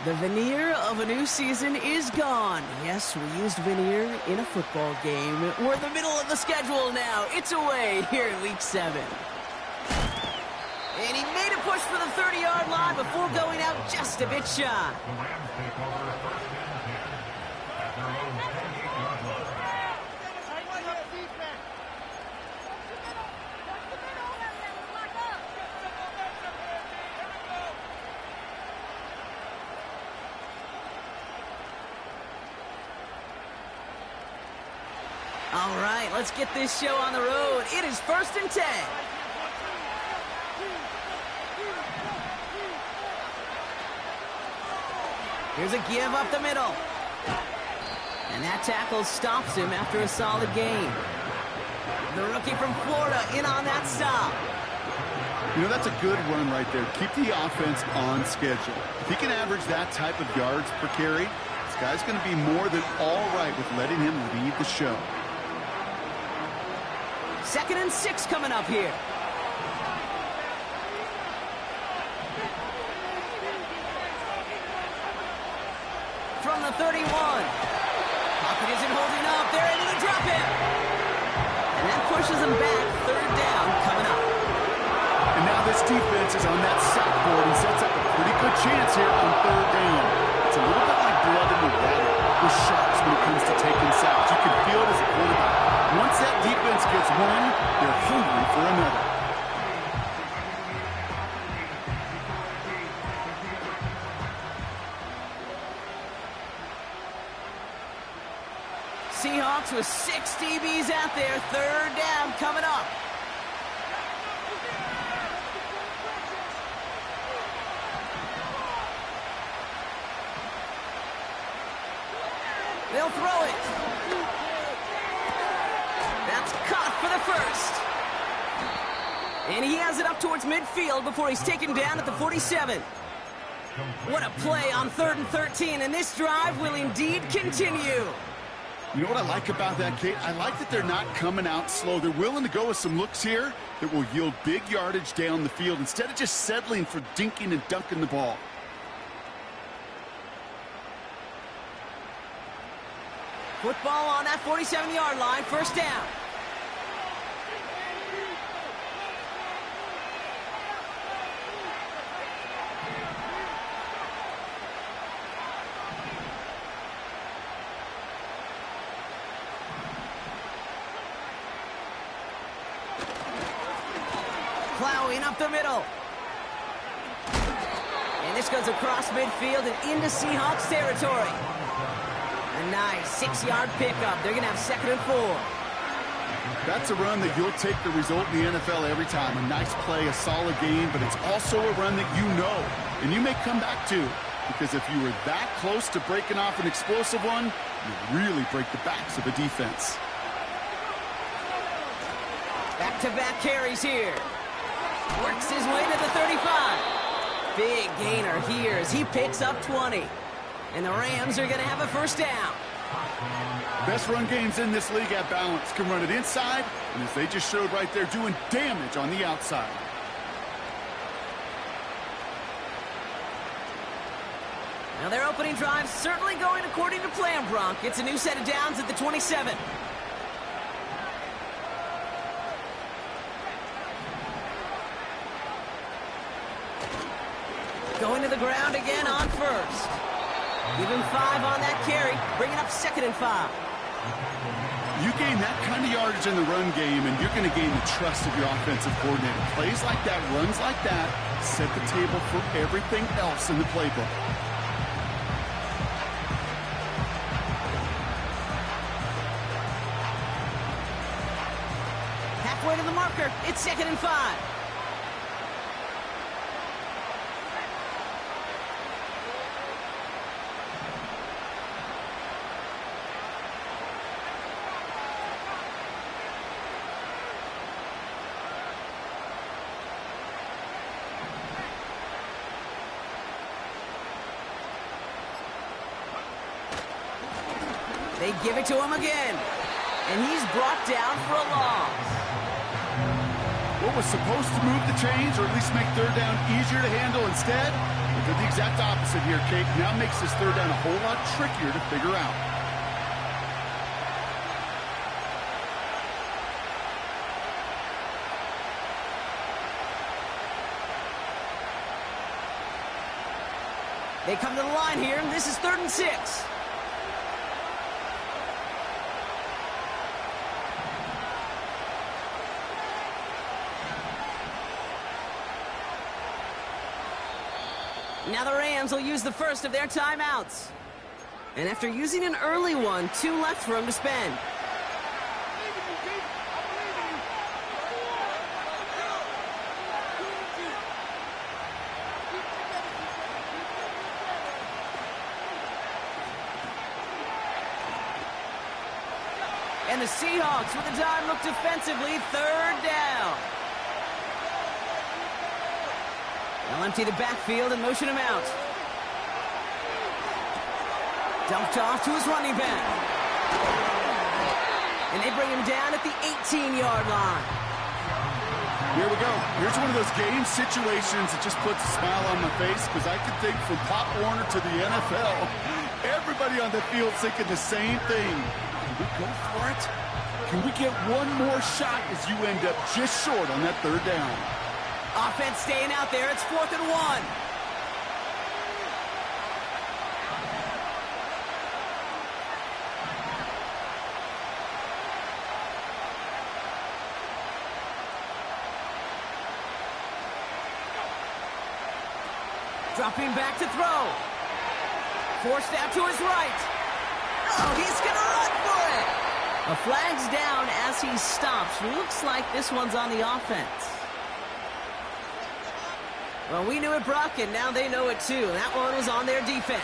The veneer of a new season is gone. Yes, we used veneer in a football game. We're in the middle of the schedule now. It's away here in Week 7. And he made a push for the 30-yard line before going out just a bit shy. All right, let's get this show on the road. It is 1st and 10. Here's a give up the middle. And that tackle stops him after a solid gain. The rookie from Florida in on that stop. You know, that's a good run right there. Keep the offense on schedule. If he can average that type of yards per carry, this guy's going to be more than all right with letting him lead the show. 2nd and 6 coming up here. From the 31. Pocket isn't holding up. They're able to drop him. And that pushes him back. 3rd down coming up. And now this defense is on that sack board and sets up a pretty good chance here on 3rd down. It's a little bit like blood in the water with sharks when it comes to taking sacks. You can feel it as a quarterback. Once that defense gets one, they're hungry for another. Seahawks with 6 DBs out there. 3rd down coming up. They'll throw it. That's caught for the 1st. And he has it up towards midfield before he's taken down at the 47. What a play on 3rd and 13, and this drive will indeed continue. You know what I like about that, Kate? I like that they're not coming out slow. They're willing to go with some looks here that will yield big yardage down the field instead of just settling for dinking and dunking the ball. Football on that 47-yard line, 1st down. Plowing up the middle. And this goes across midfield and into Seahawks territory. A nice 6-yard pickup. They're going to have 2nd and 4. That's a run that you'll take the result in the NFL every time. A nice play, a solid game, but it's also a run that you know, and you may come back to, because if you were that close to breaking off an explosive one, you really break the backs of a defense. Back-to-back carries here. Works his way to the 35. Big gainer here as he picks up 20. And the Rams are going to have a 1st down. Best run games in this league at balance. Can run it inside, and as they just showed right there, doing damage on the outside. Now their opening drive certainly going according to plan, Bronk. It's a new set of downs at the 27. Going to the ground again on 1st. Give him 5 on that carry, bringing up 2nd and 5. You gain that kind of yardage in the run game, and you're going to gain the trust of your offensive coordinator. Plays like that, runs like that, set the table for everything else in the playbook. Halfway to the marker, it's 2nd and 5. They give it to him again. And he's brought down for a loss. What was supposed to move the chains, or at least make 3rd down easier to handle instead, They did the exact opposite here, Kate. Now makes this third down a whole lot trickier to figure out. They come to the line here, and this is 3rd and 6. Now the Rams will use the first of their timeouts. And after using an early one, 2 left for them to spend. And the Seahawks with a dime look defensively, 3rd down. They'll empty the backfield and motion him out. Dumped off to his running back. And they bring him down at the 18-yard line. Here we go. Here's one of those game situations that just puts a smile on my face, because I can think from Pop Warner to the NFL, everybody on the field thinking the same thing. Can we go for it? Can we get one more shot as you end up just short on that 3rd down? Offense staying out there. It's 4th and 1. Dropping back to throw. Forced out to his right. Oh, he's going to run for it. A flag's down as he stops. Looks like this one's on the offense. Well, we knew it, Brock, and now they know it too. That one was on their defense.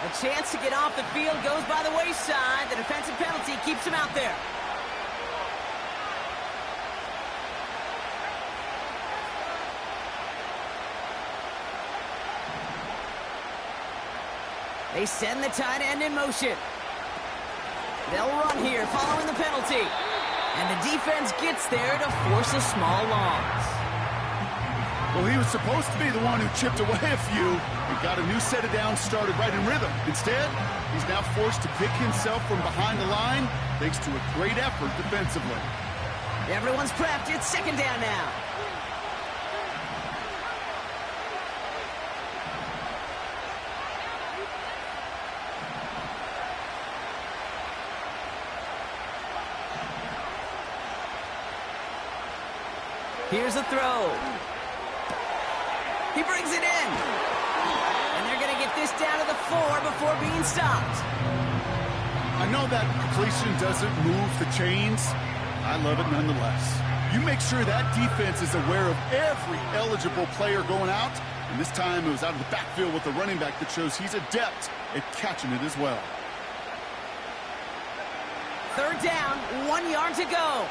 A chance to get off the field goes by the wayside. The defensive penalty keeps him out there. They send the tight end in motion. They'll run here following the penalty. And the defense gets there to force a small loss. Well, he was supposed to be the one who chipped away a few and got a new set of downs started right in rhythm. Instead, he's now forced to pick himself from behind the line thanks to a great effort defensively. Everyone's prepped. It's 2nd down now. Here's a throw. He brings it in. And they're going to get this down to the 4 before being stopped. I know that completion doesn't move the chains. I love it nonetheless. You make sure that defense is aware of every eligible player going out. And this time it was out of the backfield with the running back that shows he's adept at catching it as well. 3rd down, 1 yard to go.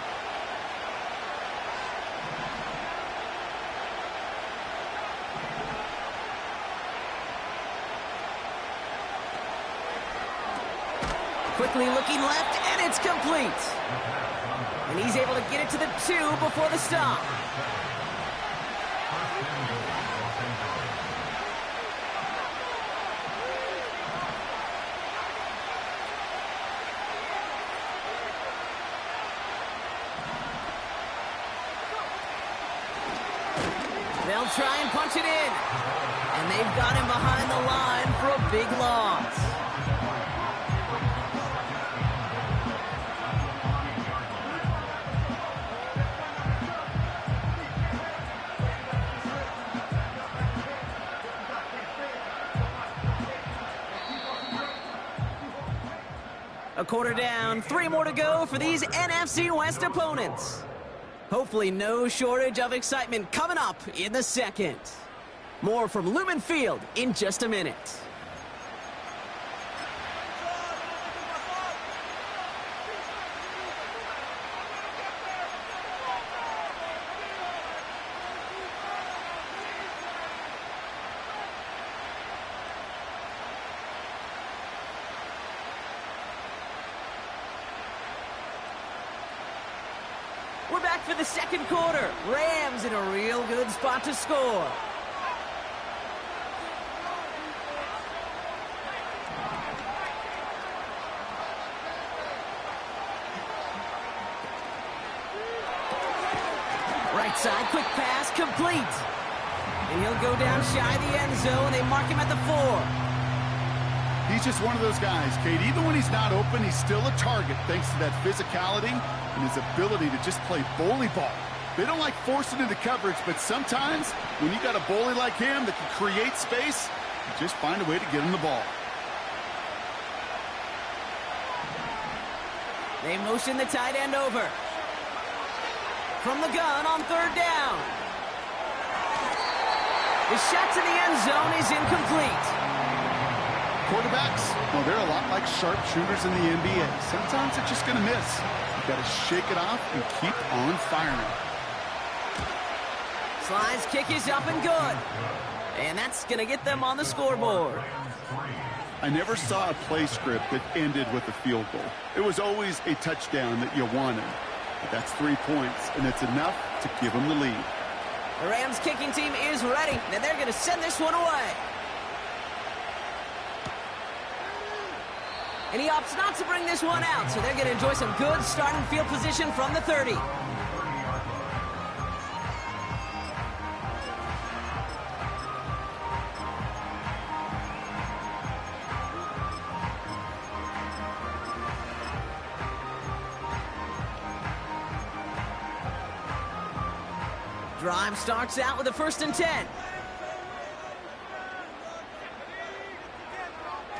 Quickly looking left, and it's complete. And he's able to get it to the 2 before the stop. They'll try and punch it in. And they've got him behind the line for a big loss. A quarter down, 3 more to go for these NFC West opponents. Hopefully no shortage of excitement coming up in the 2nd. More from Lumen Field in just a minute. we're back for the second quarter. Rams in a real good spot to score. Right side, quick pass, complete. And he'll go down shy of the end zone. They mark him at the 4. He's just one of those guys, Kate. Even when he's not open, he's still a target thanks to that physicality and his ability to just play bully ball. They don't like forcing into coverage, but sometimes when you got a bully like him that can create space, you just find a way to get him the ball. They motion the tight end over. From the gun on third down. The shot to the end zone is incomplete. Quarterbacks, well, they're a lot like sharpshooters in the NBA. Sometimes they're just going to miss. You got to shake it off and keep on firing. Slide's kick is up and good. And that's going to get them on the scoreboard. I never saw a play script that ended with a field goal. It was always a touchdown that you wanted. But that's 3 points, and it's enough to give them the lead. The Rams kicking team is ready, and they're going to send this one away. And he opts not to bring this one out, so they're going to enjoy some good starting field position from the 30. Drive starts out with a 1st and 10.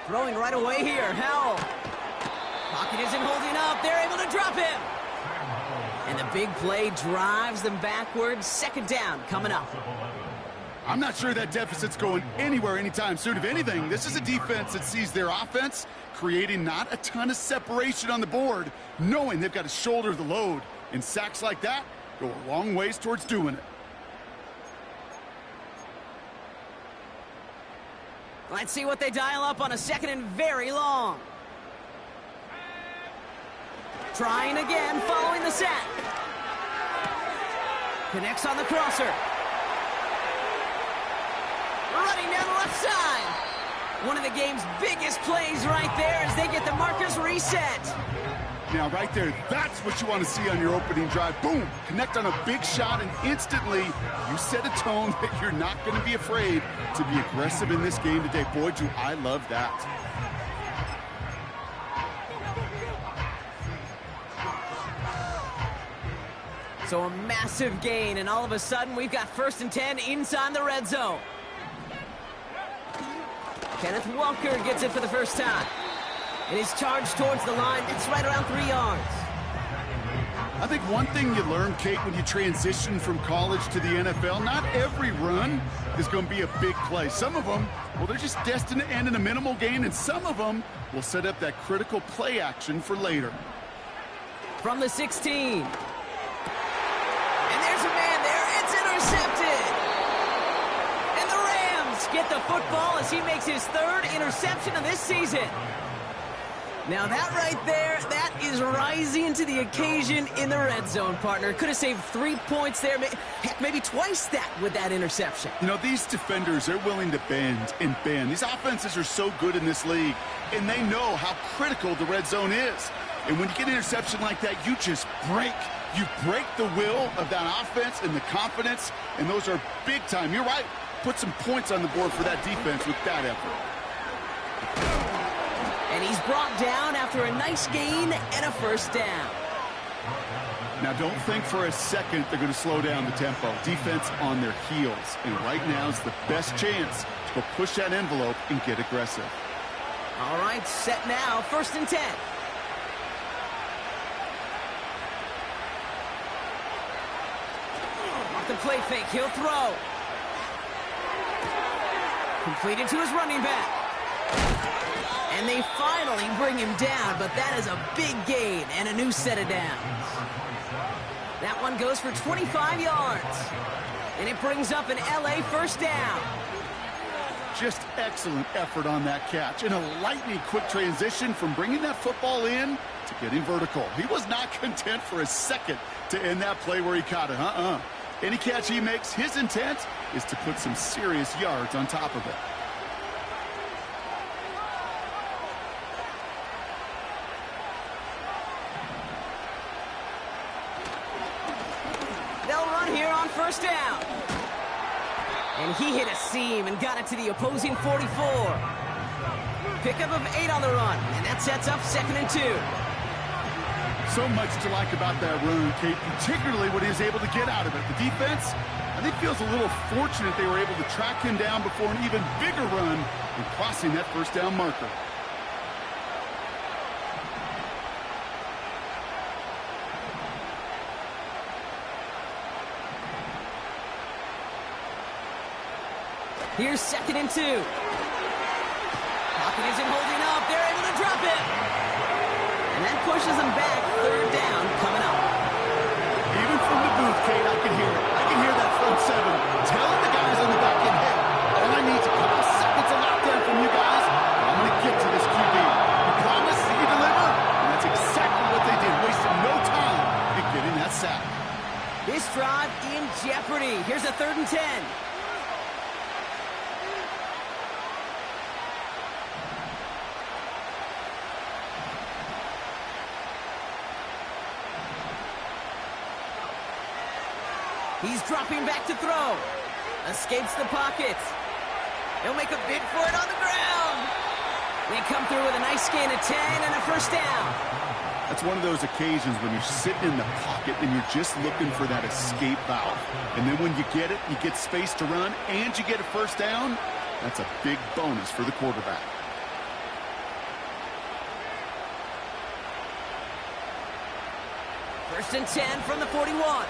Throwing right away here, Howell. Pocket isn't holding up. They're able to drop him. And the big play drives them backwards. 2nd down coming up. I'm not sure that deficit's going anywhere anytime soon. If anything, this is a defense that sees their offense creating not a ton of separation on the board, knowing they've got to shoulder the load. And sacks like that go a long ways towards doing it. Let's see what they dial up on a 2nd and very long. Trying again, following the sack. Connects on the crosser. Running down the left side. One of the game's biggest plays right there as they get the markers reset. Now, right there, that's what you want to see on your opening drive. Boom! Connect on a big shot, and instantly you set a tone that you're not going to be afraid to be aggressive in this game today. Boy, do I love that. So a massive gain, and all of a sudden we've got 1st and 10 inside the red zone. Kenneth Walker gets it for the first time. And he's charged towards the line. It's right around 3 yards. I think one thing you learn, Kate, when you transition from college to the NFL, not every run is going to be a big play. Some of them, well, they're just destined to end in a minimal gain, and some of them will set up that critical play action for later. From the 16. And there's a man there. It's intercepted. And the Rams get the football as he makes his 3rd interception of this season. Now that right there, that is rising to the occasion in the red zone, partner. Could have saved 3 points there, heck, maybe twice that with that interception. You know, these defenders, they're willing to bend and bend. These offenses are so good in this league, and they know how critical the red zone is. And when you get an interception like that, you just break. You break the will of that offense and the confidence, and those are big time. You're right. Put some points on the board for that defense with that effort. And he's brought down after a nice gain and a 1st down. Now, don't think for a second they're going to slow down the tempo. Defense on their heels. And right now is the best chance to go push that envelope and get aggressive. All right, set now. 1st and 10. Off the play fake, he'll throw. Completed to his running back. And they finally bring him down, but that is a big gain and a new set of downs. That one goes for 25 yards. And it brings up an LA 1st down. Just excellent effort on that catch. And a lightning quick transition from bringing that football in to getting vertical. He was not content for a second to end that play where he caught it. Any catch he makes, his intent is to put some serious yards on top of it. They'll run here on first down. And he hit a seam and got it to the opposing 44. Pickup of 8 on the run, and that sets up 2nd and 2. So much to like about that run, Kate, particularly what he was able to get out of it. The defense, I think, feels a little fortunate they were able to track him down before an even bigger run and crossing that first down marker. Here's 2nd and 2. Pocket isn't holding up. They're able to drop it. And that pushes them back. 3rd down coming up. Even from the booth, Kate, I can hear it. I can hear that front 7 telling the guys on the back end, hey, all I need is a couple seconds of lockdown from you guys, and I'm going to get to this QB. You promise, you deliver, and that's exactly what they did, wasting no time in getting that sack. This drive in jeopardy. Here's a 3rd and 10. He's dropping back to throw. Escapes the pocket. He'll make a bid for it on the ground. They come through with a nice gain of 10 and a first down. That's one of those occasions when you're sitting in the pocket and you're just looking for that escape valve. And then when you get it, you get space to run, and you get a first down. That's a big bonus for the quarterback. First and 10 from the 41.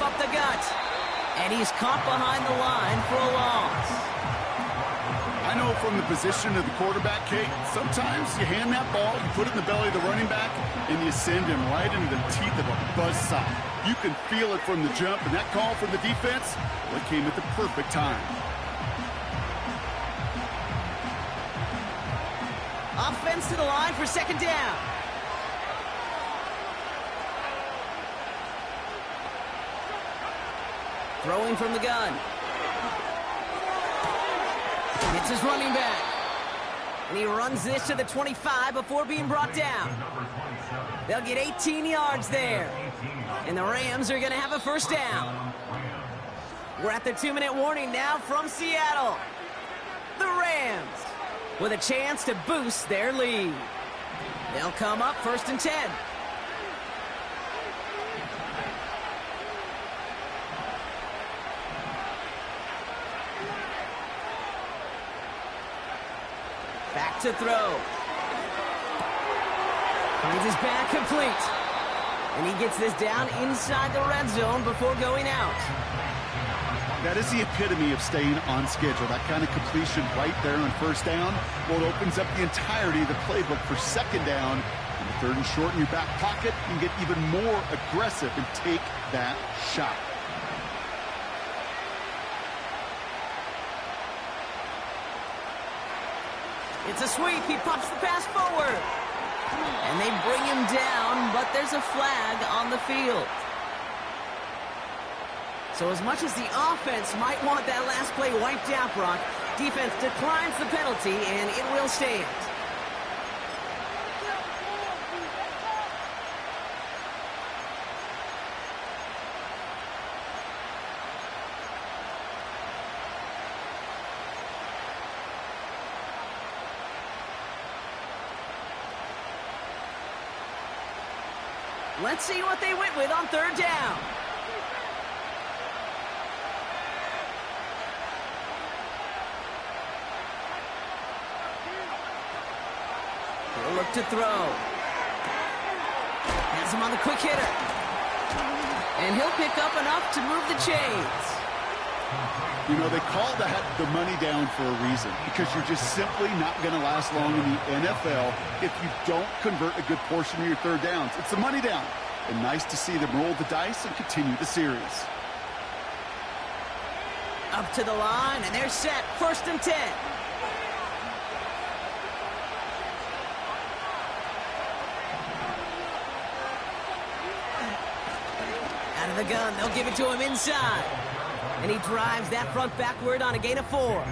Up the gut, and he's caught behind the line for a loss. I know from the position of the quarterback, Kate, sometimes you hand that ball, you put it in the belly of the running back, and you send him right into the teeth of a buzzsaw. You can feel it from the jump, and that call from the defense, well, it came at the perfect time. Offense to the line for 2nd down. Throwing from the gun. It's his running back. And he runs this to the 25 before being brought down. They'll get 18 yards there. And the Rams are going to have a first down. We're at the 2-minute warning now from Seattle. The Rams with a chance to boost their lead. They'll come up 1st and 10. Back to throw. Finds his back complete. And he gets this down inside the red zone before going out. That is the epitome of staying on schedule. That kind of completion right there on first down. Well, it opens up the entirety of the playbook for 2nd down. And the 3rd and short in your back pocket, you can get even more aggressive and take that shot. It's a sweep. He pops the pass forward. And they bring him down, but there's a flag on the field. So as much as the offense might want that last play wiped out, Brock, defense declines the penalty, and it will stand. Let's see what they went with on 3rd down. He'll look to throw. Has him on the quick hitter. And he'll pick up enough to move the chains. You know, they call that the money down for a reason, because you're just simply not going to last long in the NFL if you don't convert a good portion of your 3rd downs. It's the money down. and nice to see them roll the dice and continue the series. Up to the line, and they're set. 1st and 10. Out of the gun, they'll give it to him inside. And he drives that front backward on a gain of 4.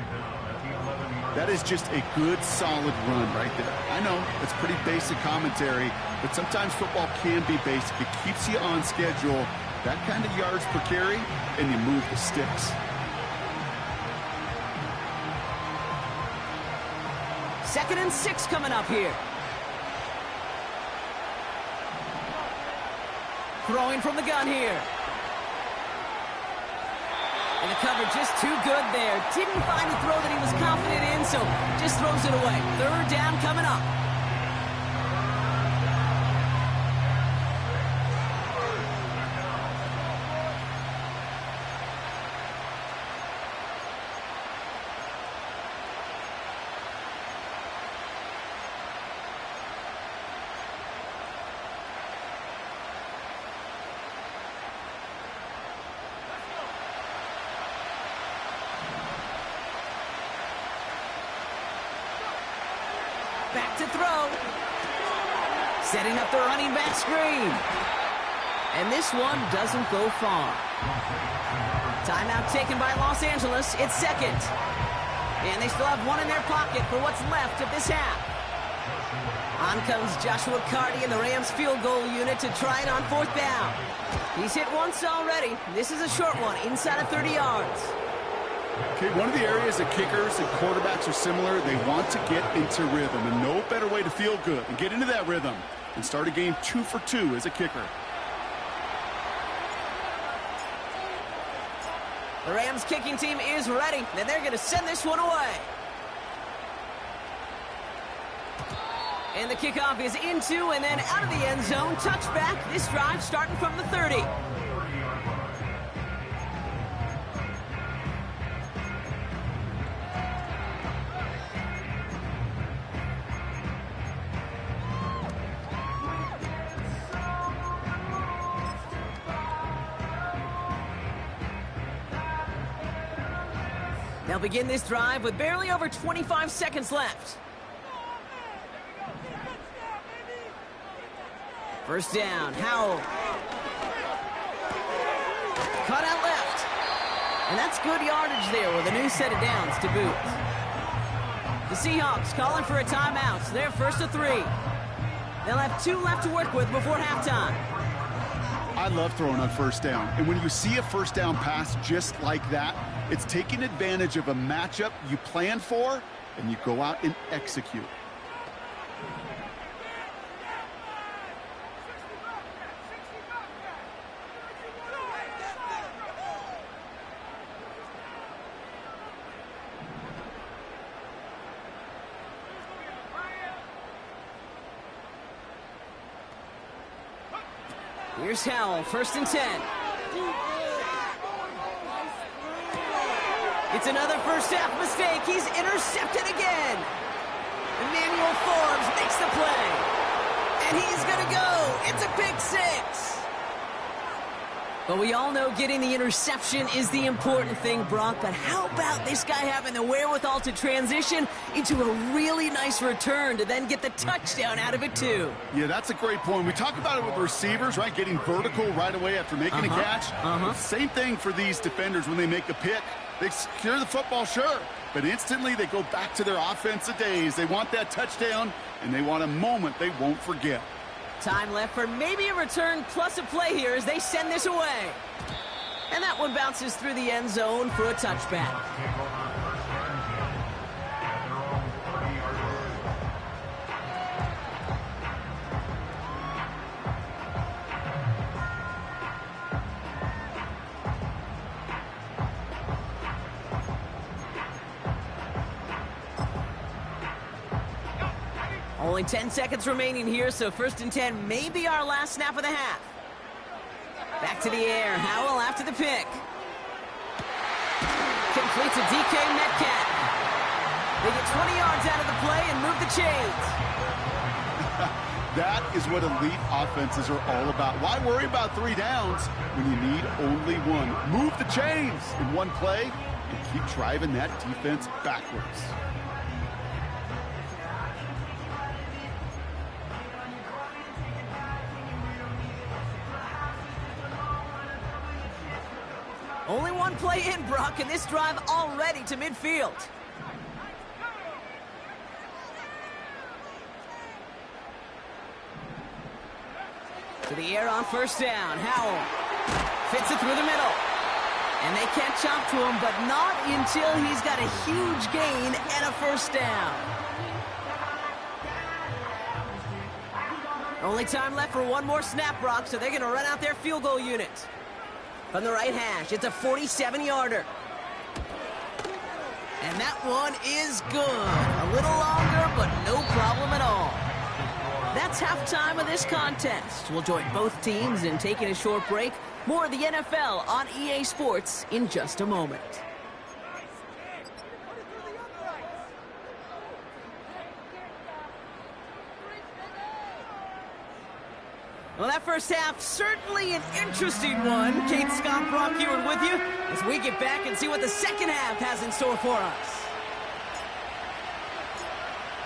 That is just a good, solid run right there. I know, it's pretty basic commentary, but sometimes football can be basic. It keeps you on schedule, that kind of yards per carry, and you move the sticks. 2nd and 6 coming up here. Throwing from the gun here. And the cover just too good there. Didn't find a throw that he was confident in, so just throws it away. 3rd down coming up. Back to throw. Setting up the running back screen. And this one doesn't go far. Timeout taken by Los Angeles. It's 2nd. And they still have one in their pocket for what's left of this half. On comes Joshua Carty and the Rams field goal unit to try it on 4th down. He's hit once already. This is a short one, inside of 30 yards. Okay, one of the areas that kickers and quarterbacks are similar, they want to get into rhythm, and no better way to feel good and get into that rhythm and start a game 2 for 2 as a kicker. The Rams kicking team is ready, and they're going to send this one away. And the kickoff is into and then out of the end zone. Touchback. This drive starting from the 30. They'll begin this drive with barely over 25 seconds left. 1st down, Howell. Cut out left. And that's good yardage there with a new set of downs to boot. The Seahawks calling for a timeout. So they're 1st and 3. They'll have 2 left to work with before halftime. I love throwing on 1st down. And when you see a 1st down pass just like that, it's taking advantage of a matchup you plan for, and you go out and execute. Here's Howell, 1st and 10. It's another first half mistake. He's intercepted again. Emmanuel Forbes makes the play. And he's going to go. It's a pick 6. But we all know getting the interception is the important thing, Brock. But how about this guy having the wherewithal to transition into a really nice return to then get the touchdown out of it, too? Yeah, that's a great point. We talk about it with receivers, right? Getting vertical right away after making a catch. Same thing for these defenders when they make a pick. They secure the football, sure, but instantly they go back to their offensive days. They want that touchdown, and they want a moment they won't forget. Time left for maybe a return plus a play here as they send this away. And that one bounces through the end zone for a touchback. Only 10 seconds remaining here, so 1st and 10 may be our last snap of the half. Back to the air. Howell after the pick. Complete to DK Metcalf. They get 20 yards out of the play and move the chains. That is what elite offenses are all about. Why worry about 3 downs when you need only one? Move the chains in one play and keep driving that defense backwards. Only one play in, Brock, and this drive already to midfield. To the air on first down. Howell fits it through the middle. And they can't chop to him, but not until he's got a huge gain and a first down. Only time left for one more snap, Brock, so they're going to run out their field goal unit. From the right hash, it's a 47-yarder. And that one is good. A little longer, but no problem at all. That's halftime of this contest. We'll join both teams in taking a short break. More of the NFL on EA Sports in just a moment. Well, that first half, certainly an interesting one. Kate, Scott, Brock here with you as we get back and see what the second half has in store for us.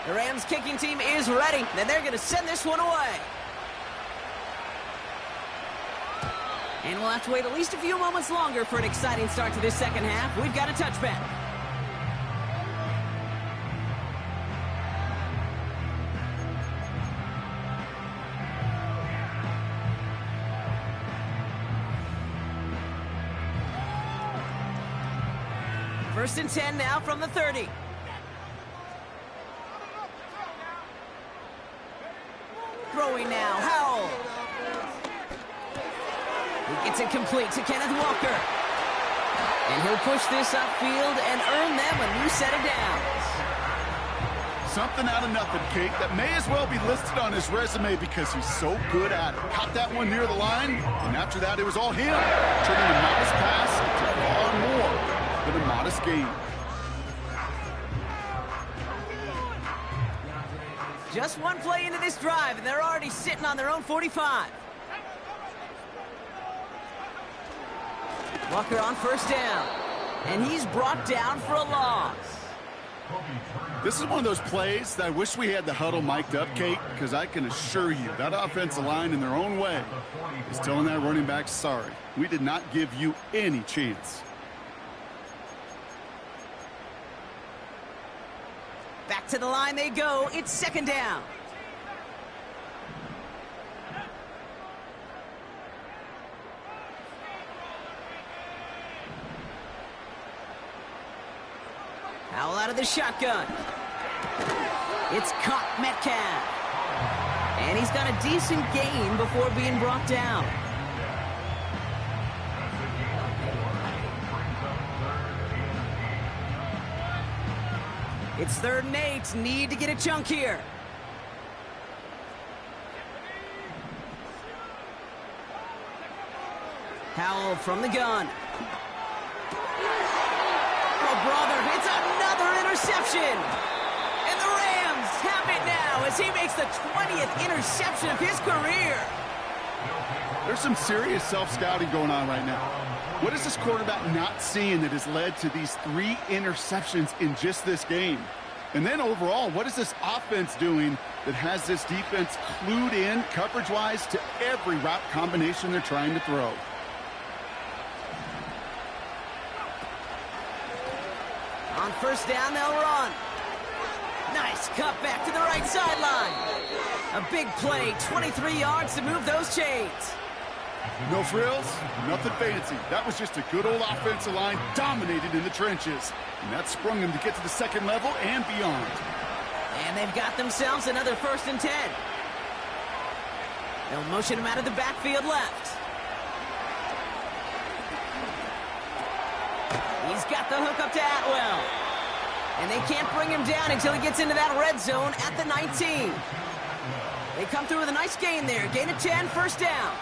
The Rams kicking team is ready, and they're going to send this one away. And we'll have to wait at least a few moments longer for an exciting start to this second half. We've got a touchback. First and 10 now from the 30. Throwing now, Howell. He gets it complete to Kenneth Walker. And he'll push this upfield and earn them a new set of downs. Something out of nothing, Kate, that may as well be listed on his resume because he's so good at it. Caught that one near the line, and after that it was all him, turning a modest pass into far more than a modest gain. Just one play into this drive, and they're already sitting on their own 45. Walker on first down, and he's brought down for a loss. This is one of those plays that I wish we had the huddle mic'd up, Kate, because I can assure you that offensive line in their own way is telling that running back, sorry, we did not give you any chance. Back to the line they go. It's second down. Howell out of the shotgun. It's caught Metcalf. And he's got a decent gain before being brought down. It's 3rd and 8. Need to get a chunk here. Howell from the gun. Oh, brother, it's another interception. And the Rams have it now as he makes the 20th interception of his career. There's some serious self-scouting going on right now. What is this quarterback not seeing that has led to these 3 interceptions in just this game? And then overall, what is this offense doing that has this defense clued in coverage-wise to every route combination they're trying to throw? On first down, they'll run. Nice cut back to the right sideline. A big play, 23 yards to move those chains. No frills, nothing fancy. That was just a good old offensive line dominated in the trenches. And that sprung them to get to the second level and beyond. And they've got themselves another 1st and 10. They'll motion him out of the backfield left. He's got the hook up to Atwell. And they can't bring him down until he gets into that red zone at the 19. They come through with a nice gain there. Gain of 10, first down.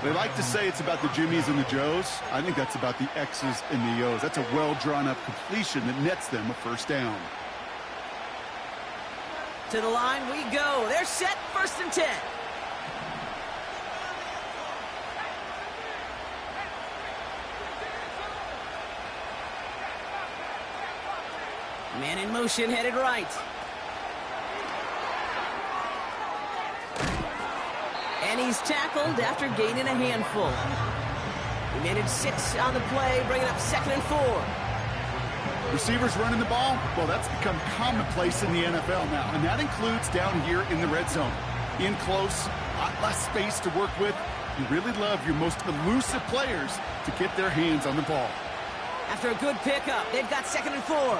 They like to say it's about the Jimmies and the Joes. I think that's about the X's and the O's. That's a well-drawn-up completion that nets them a first down. To the line we go. They're set, 1st and 10. Man in motion, headed right. And he's tackled after gaining a handful. He managed 6 on the play, bringing up 2nd and 4. Receivers running the ball, well, that's become commonplace in the NFL now, and that includes down here in the red zone. In close, a lot less space to work with. You really love your most elusive players to get their hands on the ball. After a good pickup, they've got 2nd and 4.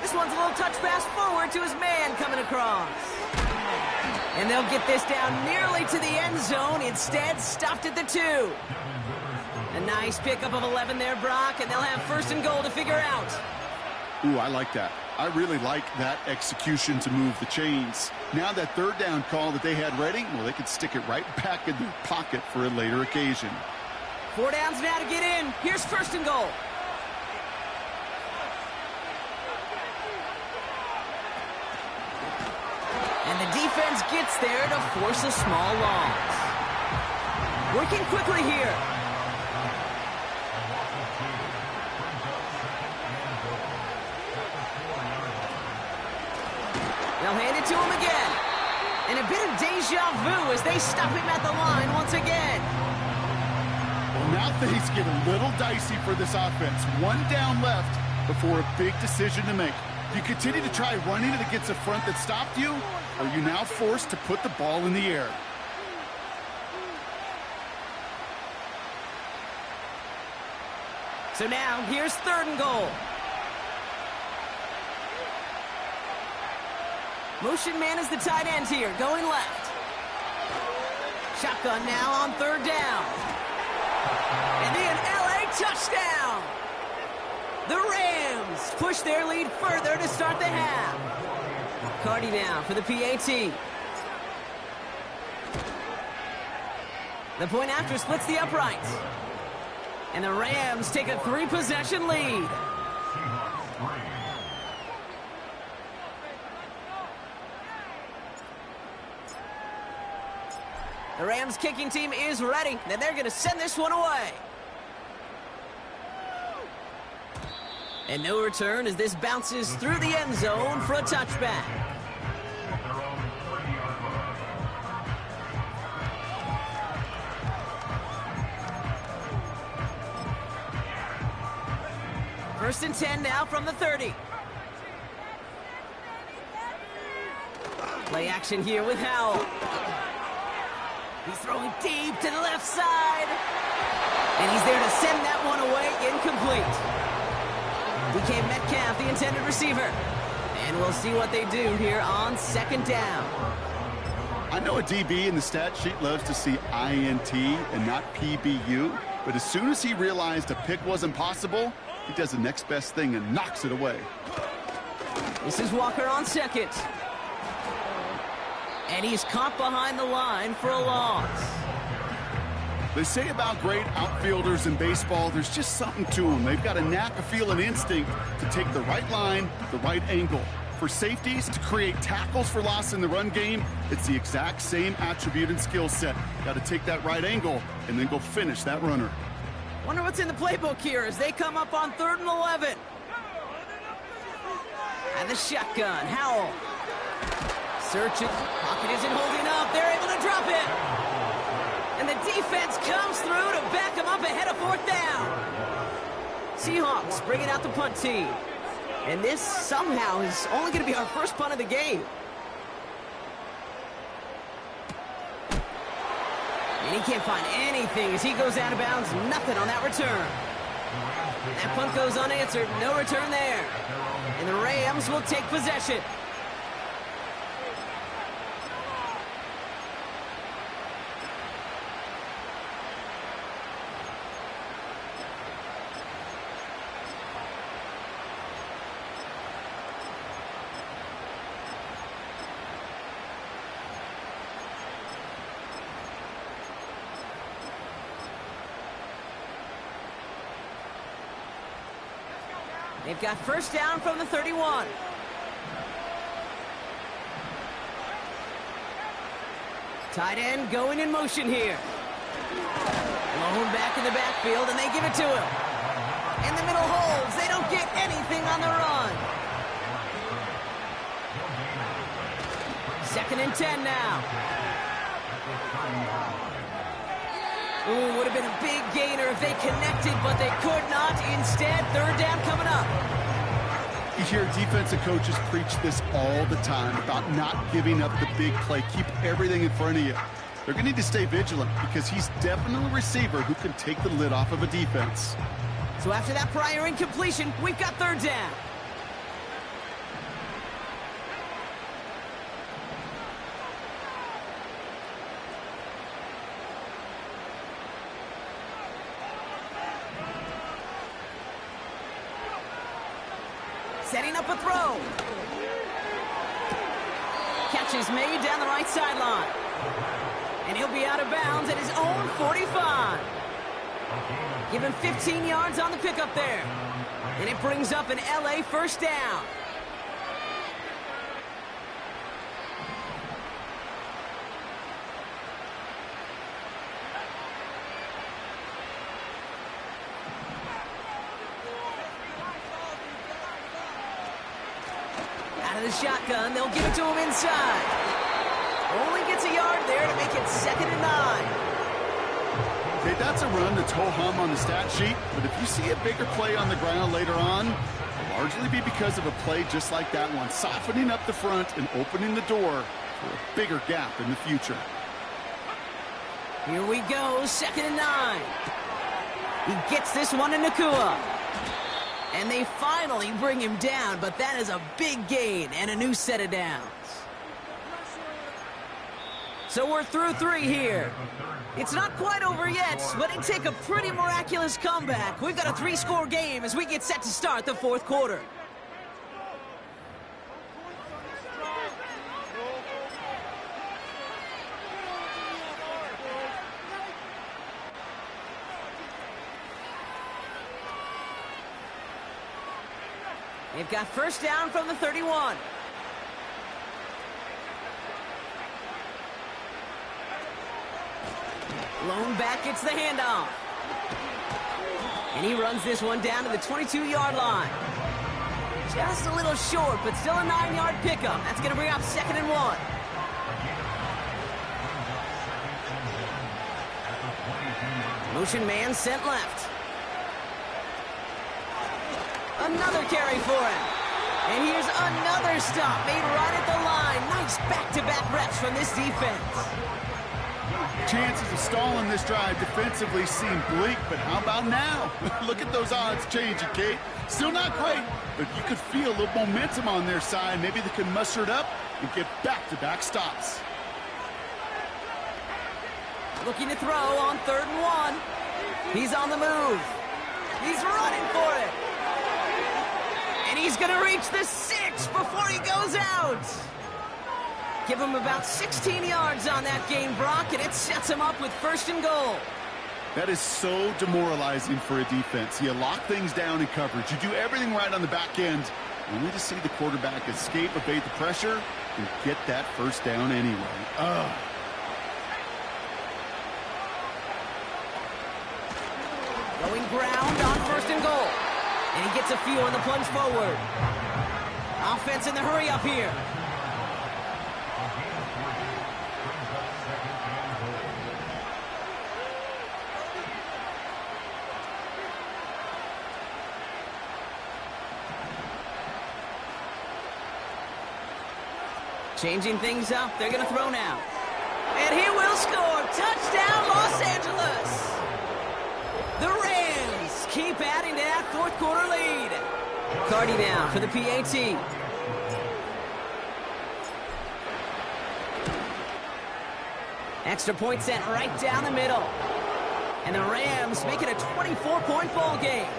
This one's a little touch pass forward to his man coming across. And they'll get this down nearly to the end zone. Instead, stopped at the 2. A nice pickup of 11 there, Brock, and they'll have 1st and goal to figure out. Ooh, I like that. I really like that execution to move the chains. Now that 3rd down call that they had ready, well, they could stick it right back in their pocket for a later occasion. 4 downs now to get in. Here's 1st and goal. And the defense gets there to force a small loss. Working quickly here. They'll hand it to him again. And a bit of deja vu as they stop him at the line once again. Well, now things get a little dicey for this offense. 1 down left before a big decision to make. Do you continue to try running it against a front that stopped you? Or are you now forced to put the ball in the air? So now, here's 3rd and goal. Motion man is the tight end here, going left. Shotgun now on 3rd down. And an LA touchdown! The Rams push their lead further to start the half. Cardi now for the PAT. The point after splits the uprights. And the Rams take a 3-possession lead. The Rams kicking team is ready, and they're going to send this one away. And no return as this bounces through the end zone for a touchback. First and 10 now from the 30. Play action here with Howell. He's throwing deep to the left side. And he's there to send that one away, incomplete. DK Metcalf, the intended receiver. And we'll see what they do here on 2nd down. I know a DB in the stat sheet loves to see INT and not PBU, but as soon as he realized a pick wasn't possible, he does the next best thing and knocks it away. This is Walker on 2nd. And he's caught behind the line for a loss. They say about great outfielders in baseball, there's just something to them. They've got a knack, a feel, an instinct to take the right line, the right angle. For safeties, to create tackles for loss in the run game, it's the exact same attribute and skill set. Got to take that right angle and then go finish that runner. Wonder what's in the playbook here as they come up on 3rd and 11. And the shotgun, Howell. Searching, pocket isn't holding up, they're able to drop it. And the defense comes through to back them up ahead of 4th down. Seahawks bringing out the punt team. And this somehow is only going to be our first punt of the game. And he can't find anything as he goes out of bounds. Nothing on that return. That punt goes unanswered. No return there. And the Rams will take possession. They've got first down from the 31. Tight end going in motion here. Lone back in the backfield, and they give it to him. In the middle holds. They don't get anything on the run. 2nd and 10 now. Ooh, would have been a big gainer if they connected, but they could not. Instead, 3rd down coming up. You hear defensive coaches preach this all the time about not giving up the big play. Keep everything in front of you. They're going to need to stay vigilant because he's definitely a receiver who can take the lid off of a defense. So after that prior incompletion, we've got 3rd down. Setting up a throw. Catch is made down the right sideline. And he'll be out of bounds at his own 45. Give him 15 yards on the pickup there. And it brings up an LA first down. Out of the shotgun, they'll give it to him inside. Only gets a yard there to make it 2nd and 9. Okay, that's a run that's ho-hum on the stat sheet, but if you see a bigger play on the ground later on, it'll largely be because of a play just like that one, softening up the front and opening the door for a bigger gap in the future. Here we go, 2nd and 9. He gets this one to Nakua. And they finally bring him down, but that is a big gain and a new set of downs. So we're through 3 here. It's not quite over yet, but it take a pretty miraculous comeback. We've got a 3-score game as we get set to start the 4th quarter. They've got first down from the 31. Lone back gets the handoff. And he runs this one down to the 22-yard line. Just a little short, but still a 9-yard pickup. That's going to bring up 2nd and 1. Motion man sent left. Another carry for him. And here's another stop made right at the line. Nice back-to-back reps from this defense. Chances of stalling this drive defensively seem bleak, but how about now? Look at those odds changing, Kate. Still not great, but you could feel a little momentum on their side. Maybe they can muster it up and get back-to-back stops. Looking to throw on 3rd and 1. He's on the move. He's running for it. And he's going to reach the 6 before he goes out. Give him about 16 yards on that gain, Brock, and it sets him up with 1st and goal. That is so demoralizing for a defense. You lock things down in coverage. You do everything right on the back end, only to see the quarterback escape, evade the pressure, and get that 1st down anyway. Ugh. Going ground on 1st and goal. And he gets a few on the plunge forward. Offense in the hurry up here. Changing things up. They're going to throw now. And he will score. Touchdown, Los Angeles. The Rams keep adding to that 4th quarter lead. Cardi now for the PAT. Extra point sent right down the middle. And the Rams make it a 24-point ball game.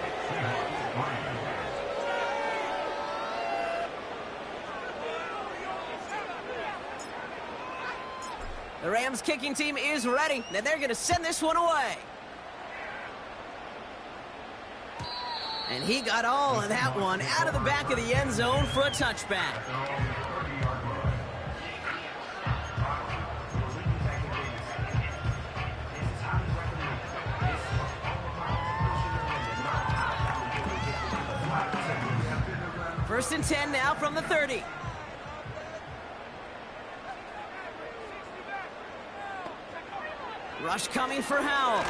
The Rams kicking team is ready, and they're going to send this one away. And he got all of that one out of the back of the end zone for a touchback. First and 10 now from the 30. Rush coming for Howell.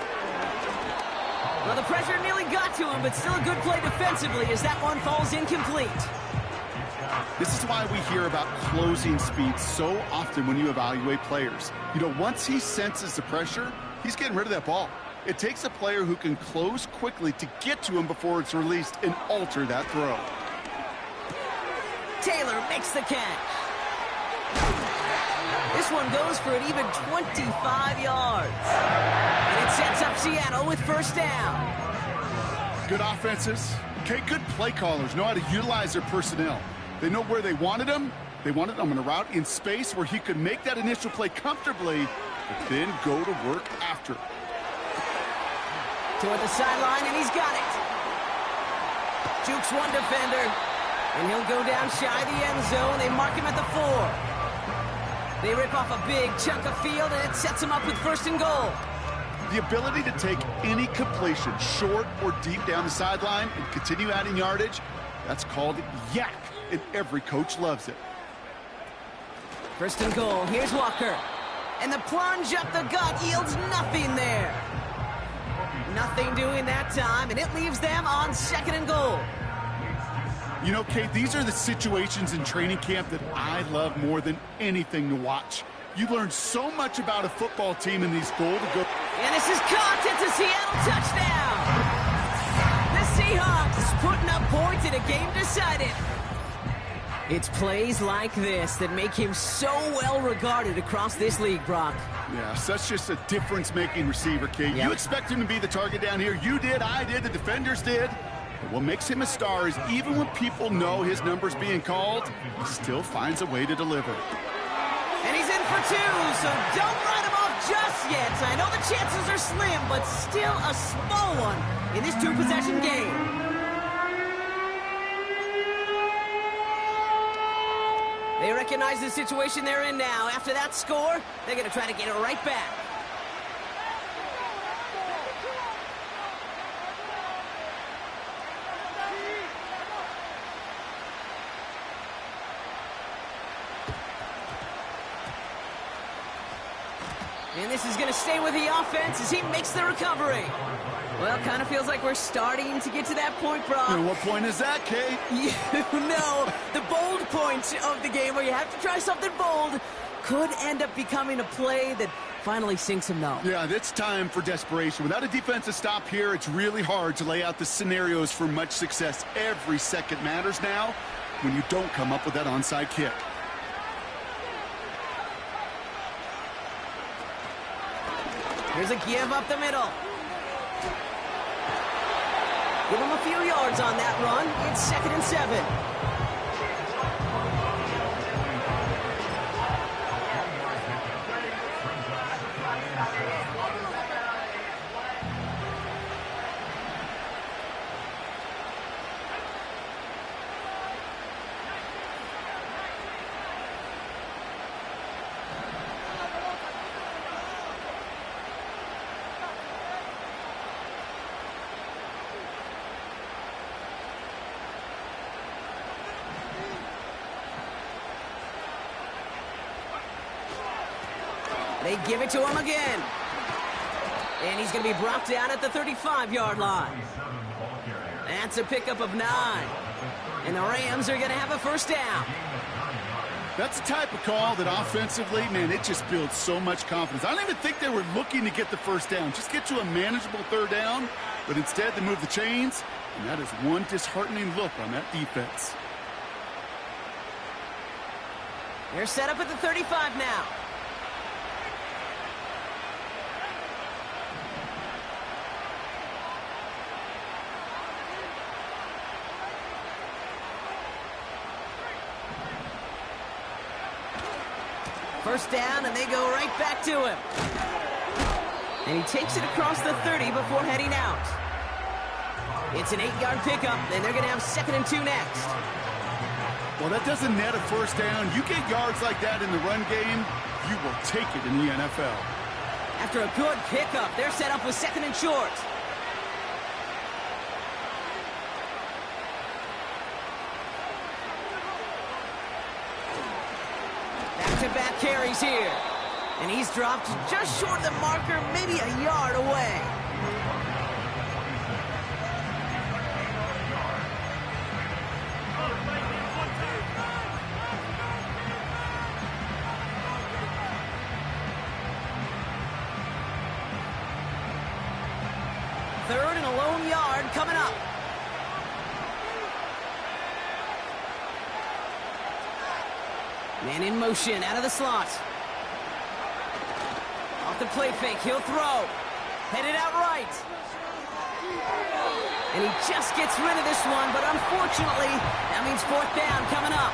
Well, the pressure nearly got to him, but still a good play defensively as that one falls incomplete. This is why we hear about closing speed so often when you evaluate players. You know, once he senses the pressure, he's getting rid of that ball. It takes a player who can close quickly to get to him before it's released and alter that throw. Taylor makes the catch. This one goes for an even 25 yards. And it sets up Seattle with first down. Good offenses. Okay, good play callers know how to utilize their personnel. They know where they wanted him. They wanted him in a route in space where he could make that initial play comfortably, but then go to work after. Toward the sideline, and he's got it. Jukes one defender, and he'll go down shy of the end zone. They mark him at the 4. They rip off a big chunk of field, and it sets him up with first and goal. The ability to take any completion, short or deep down the sideline, and continue adding yardage, that's called yak, and every coach loves it. First and goal, here's Walker. And the plunge up the gut yields nothing there. Nothing doing that time, and it leaves them on second and goal. You know, Kate, these are the situations in training camp that I love more than anything to watch. You learn so much about a football team in these goal-to-go. And this is caught. It's a Seattle touchdown. The Seahawks putting up points in a game decided. It's plays like this that make him so well regarded across this league, Brock. Yeah, such just a difference-making receiver, Kate. Yep. You expect him to be the target down here. You did, I did, the defenders did. But what makes him a star is even when people know his number's being called, he still finds a way to deliver. And he's in for 2, so don't write him off just yet. I know the chances are slim, but still a small one in this 2-possession game. They recognize the situation they're in now. After that score, they're going to try to get it right back. And this is going to stay with the offense as he makes the recovery. Well, kind of feels like we're starting to get to that point, Brock. And what point is that, Kate? You know, the bold point of the game where you have to try something bold could end up becoming a play that finally sinks him, though. Yeah, it's time for desperation. Without a defensive stop here, it's really hard to lay out the scenarios for much success. Every second matters now when you don't come up with that onside kick. Here's a give up the middle. Give him a few yards on that run. It's 2nd and 7. They give it to him again. And he's going to be brought down at the 35-yard line. That's a pickup of 9. And the Rams are going to have a first down. That's the type of call that offensively, man, it just builds so much confidence. I don't even think they were looking to get the first down. Just get to a manageable 3rd down. But instead, they move the chains. And that is one disheartening look on that defense. They're set up at the 35 now. First down, and they go right back to him. And he takes it across the 30 before heading out. It's an 8-yard pickup, and they're going to have 2nd and 2 next. Well, that doesn't net a first down. You get yards like that in the run game, you will take it in the NFL. After a good pickup, they're set up with 2nd and short. Back-to-back carries here. And he's dropped just short of the marker, maybe a yard away. Third and a lone yard coming up. Man in motion out of the slot. Off the play fake, he'll throw. Headed out right. And he just gets rid of this one, but unfortunately, that means 4th down coming up.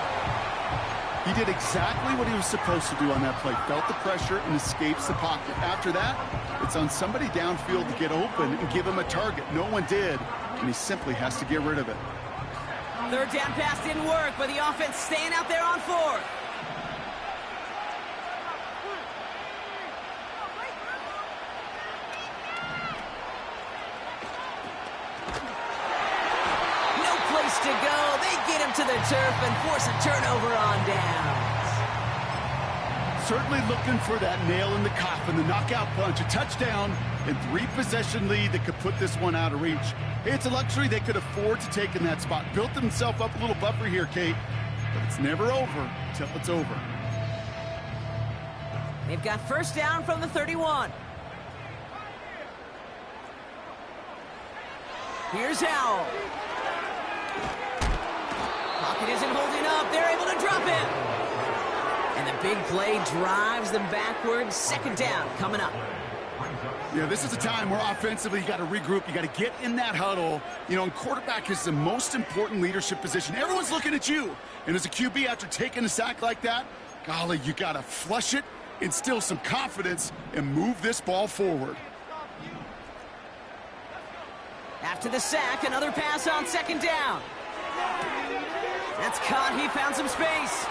He did exactly what he was supposed to do on that play. Felt the pressure and escapes the pocket. After that, it's on somebody downfield to get open and give him a target. No one did, and he simply has to get rid of it. 3rd down pass didn't work, but the offense staying out there on 4th. To go, they get him to the turf and force a turnover on downs. Certainly looking for that nail in the coffin, the knockout punch, a touchdown, and 3-possession lead that could put this one out of reach. Hey, it's a luxury they could afford to take in that spot. Built himself up a little buffer here, Kate, but it's never over until it's over. They've got 1st down from the 31. Here's Howell. Pocket isn't holding up. They're able to drop him. And the big play drives them backwards. 2nd down coming up. Yeah, this is a time where offensively you got to regroup. You got to get in that huddle. You know, and quarterback is the most important leadership position. Everyone's looking at you. And as a QB, after taking a sack like that, golly, you got to flush it, instill some confidence, and move this ball forward. After the sack, another pass on 2nd down. That's caught. He found some space.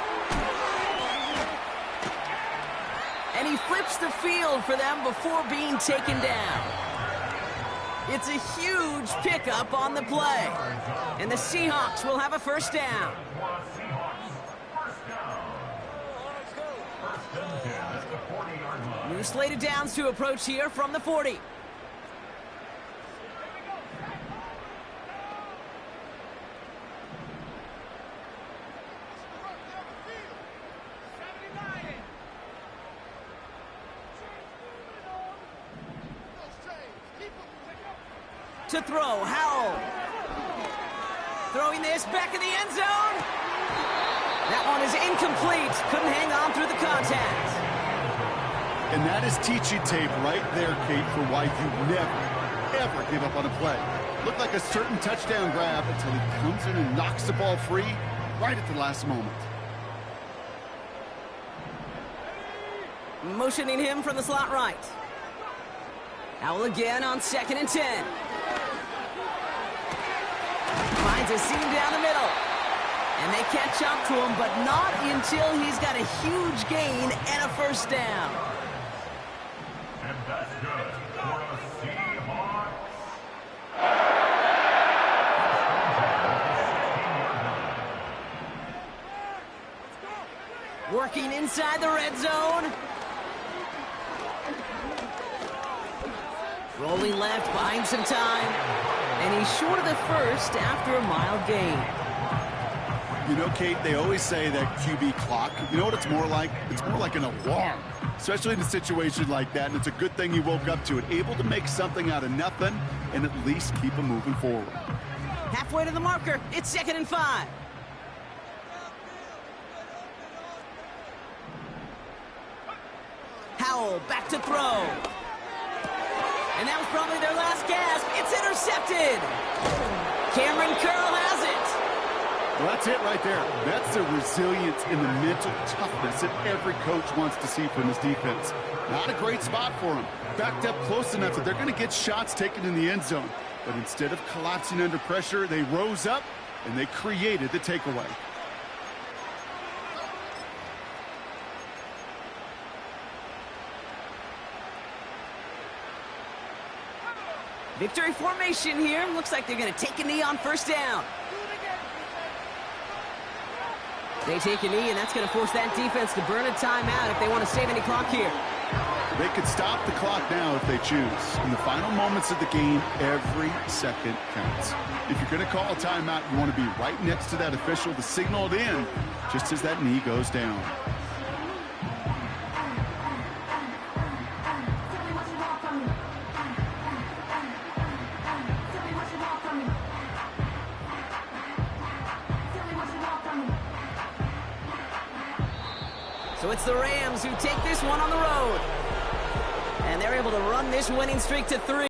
And he flips the field for them before being taken down. It's a huge pickup on the play. And the Seahawks will have a 1st down. New slated downs to approach here from the 40. To throw, Howell. Throwing this back in the end zone. That one is incomplete. Couldn't hang on through the contact. And that is teaching tape right there, Kate, for why you never, ever give up on a play. Looked like a certain touchdown grab until he comes in and knocks the ball free right at the last moment. Motioning him from the slot right. Howell again on 2nd and 10. Finds a seam down the middle. And they catch up to him, but not until he's got a huge gain and a 1st down. And that's good for the Seahawks. Working inside the red zone. Rolling left, buying some time. And he's short of the 1st after a mile gain. You know, Kate, they always say that QB clock, you know what it's more like? It's more like an alarm, especially in a situation like that, and it's a good thing he woke up to it, able to make something out of nothing and at least keep him moving forward. Halfway to the marker, it's 2nd and 5. Howell back to throw. And that was probably their last gasp. It's intercepted. Cameron Curl has it. Well, that's it right there. That's the resilience and the mental toughness that every coach wants to see from his defense. Not a great spot for him. Backed up close enough that they're going to get shots taken in the end zone. But instead of collapsing under pressure, they rose up and they created the takeaway. Victory formation here. Looks like they're going to take a knee on first down. They take a knee, and that's going to force that defense to burn a timeout if they want to save any clock here. They could stop the clock now if they choose. In the final moments of the game, every second counts. If you're going to call a timeout, you want to be right next to that official to signal it in just as that knee goes down. So it's the Rams who take this one on the road. And they're able to run this winning streak to 3.